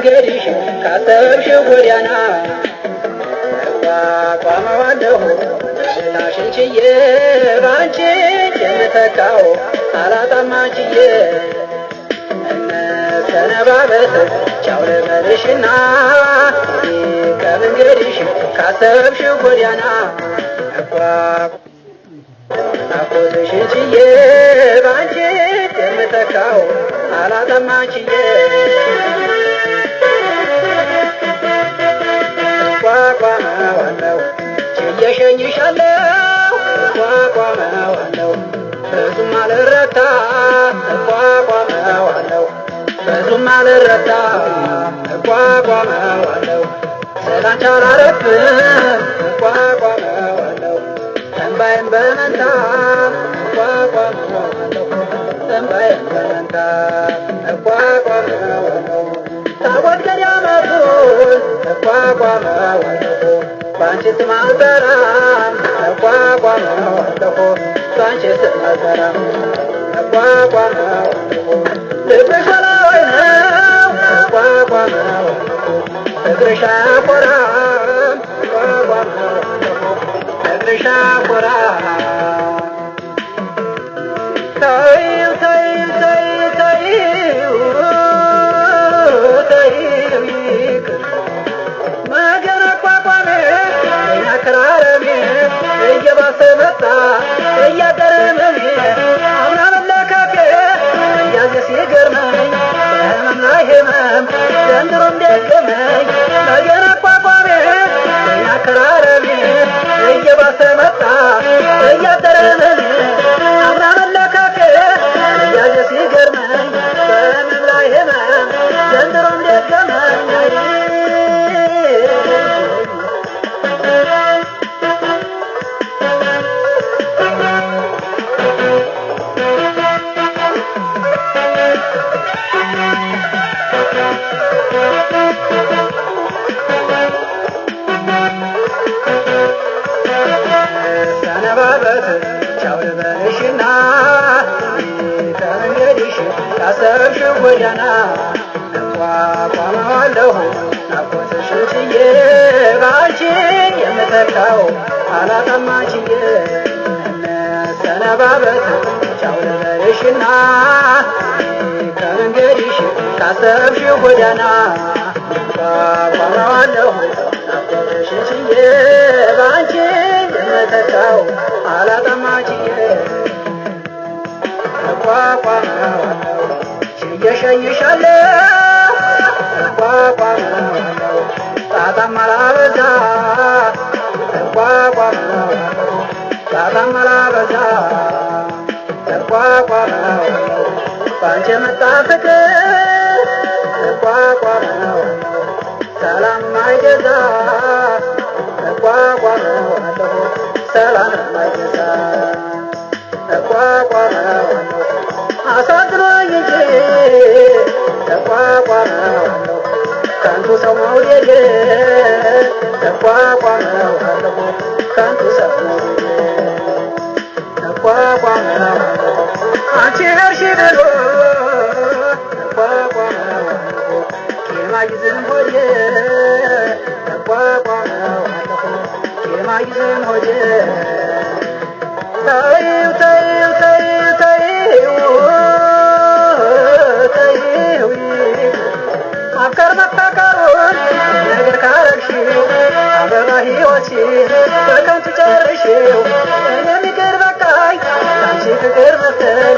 ከመንገድሽ ካሰብሽው ጎዳና እቋቋመዋለሁ ታሽን ችዬ ባንቺ የምተካው አላጣም አንቺዬ እንሰነባበት ቻው ልበልሽና ከመንገድሽ ካሰብሽው ጎዳና ናፍቆትሽን ችዬ ባንቺ የምተካው አላጣም አንቺዬ እቋቋመዋለሁ ችዬ እሸኝሻለሁ እቋቋመዋለሁ ብዙም አልረታ እቋቋመዋለሁ ብዙም አልረታ እቋቋመዋለሁ ስላንቺ አላረፍም እቋቋመዋለሁ እንባዬን በመንታ እቋቋመዋለሁ እንባዬን በመንታ እቋቋመዋለሁ ታቦት ገዳማቱን እቋቋመዋለሁ ባንቺ ስም አልጠራም እቋቋመዋለሁ ባንቺ ስም አልጠራም እቋቋመዋለሁ ልብሽ ወላወይ ነው እቋቋመዋለሁ እግርሽ አያኮራም እቋቋመዋለሁ እግርሽ አያኮራም ተይው ተይው ተይው ተይው ይቅር መገን አቋቋሜ ያከራረሜ እየባሰ መጣ እያገረመኝ አምና መለካፌ እያየ ሲገርመኝ ህመም ላይ ህመም ዘንድሮም ደገመኝ መገን አቋቋሜ ያከራረሜ እየባሰ መጣ እያገረመኝ አምና መለካፌ እያየ ሲገርመኝ ህመም ላይ ህመም ዘንድሮም ደገመኝ ሰነባበት ቻው ልበልሽና ከመንገድሽ ካሰብሽው ጎዳና እቋቋመዋለሁ ናፍቆትሽን ችዬ ባንቺ የምተካው አላጣም አንቺዬ ሰነባበት ቻው ልበልሽና ከመንገድሽ ካሰብሽው ጎዳና እቋቋመዋለሁ ናፍቆትሽን ችዬ ባንቺ የምተካው አላጣም አንቺዬ እቋቋመዋለሁ ችዬ እሸኝሻለሁ እቋቋመዋለሁ ጣጣም አላበዛ እቋቋመዋለሁ ጣጣም አላበዛ እቋቋመዋለሁ ባንቺ የመጣ ፍቅር እቋቋመዋለሁ ሰላም ማይገዛ እቋቋመዋለሁ ሰላም ማይገዛ እቋቋመዋለሁ አሳዝኖኝ እንጂ እቋቋመዋለሁ ከንቱ ሰው መውደድ እቋቋመዋለሁ ከንቱ ሰው መውደድ እቋቋመዋለሁ አንቺ ነሽ ብሎ እቋቋመዋለሁ የማይዝን ሆዴ እቋቋመዋለሁ የማይዝን ሆዴ ተይው ተይው ተይው ተይው ማፍቀር መፋቀሩን ነገር ካረግሽው አበባ ሕይወቴ በከንቱ ጨርሽው እኔም ይቅር በቃኝ አንቺ ፍቅር መሰል